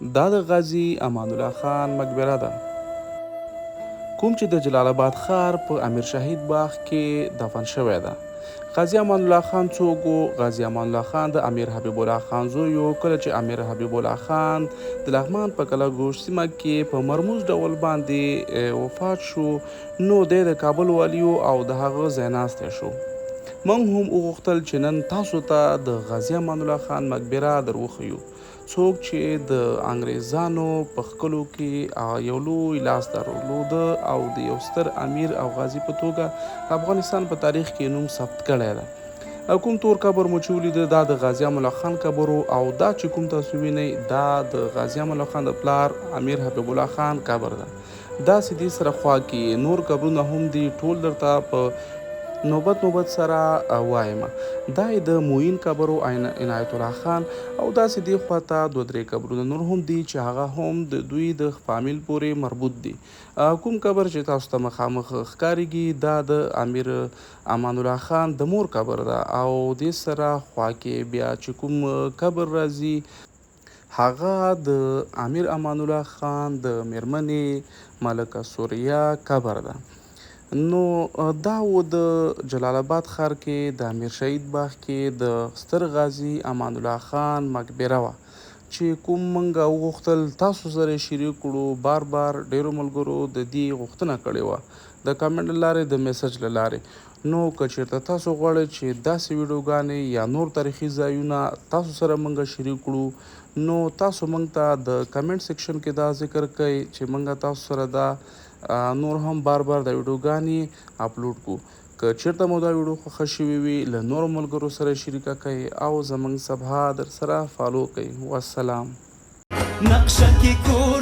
دا د غازي امان الله خان مقبره ده، کوم چې د جلال آباد ښار په امیر شهید باغ کې دفن شوی ده. غازي امان الله خان څوک و؟ غازي امان الله خان د امیر حبیب الله خان زوی و. کله چې امیر حبیب الله خان د لغمان په کلک ګوش سیمه کې په مرموز ډول باندې وفات شو، نو دی د کابل والی او د هغه ځایناستی شو. موږ هم وغوښتل چې نن تاسو ته د غازي امان الله خان مقبره در وښیو، څوک چې د انګریزانو په ښکلو کې یو لوی لاس درلوده او د یو ستر امیر او غازي په توګه افغانستان په تاریخ کې نوم ثبت کړی ده. کوم تور قبر مو چې ولیده دا د غازي امان الله خان قبر و، او دا چې کوم تاسو وینئ دا د غازي امان الله خان د پلار امیر حبیب الله خان قبر ده. داسې دې سره خوا کې نور قبرونه هم دي، ټول درته په نوبت سره وایم. دا یې د موین قبر و عنایت الله خان، او داسې دې خواته دوه درې قبرونه نور هم دي چې هغه هم د دوی د فامیل پورې مربوط دي. کوم قبر چې تاسو ته مخامخ ښکارېږي دا د امیر امان الله خان د مور قبر ده، او دې سره خوا کې بیا چې کوم قبر راځي هغه د امیر امان الله خان د میرمنې ملکه سوریه قبر ده. نو دا و د جلال آباد ښار کې د امیر شهید باغ کې د ستر غازي امان الله خان مقبره وه، چې کوم موږ وغوښتل تاسو سره یې شریک کړو. بار ډیرو ملګرو د دې غوښتنه کړې وه د کمنټ له لارې، د میسج له لارې. نو که چېرته تاسو غواړئ چې داسې ویډیوګانې یا نور تاریخي ځایونه تاسو سره موږ شریک کړو، نو تاسو موږ ته د کمنټ سیکشن کې دا ذکر کوئ چې موږ تاسو سره دا نور هم بار د ویډیوګانې اپلوډ کړو. که چېرته مو دا ویډیو خوښه شوې وي له نورو ملګرو سره شریکه کړئ او زموږ صفحه در سره فالو کړئ. والسلام. نقشه کې کور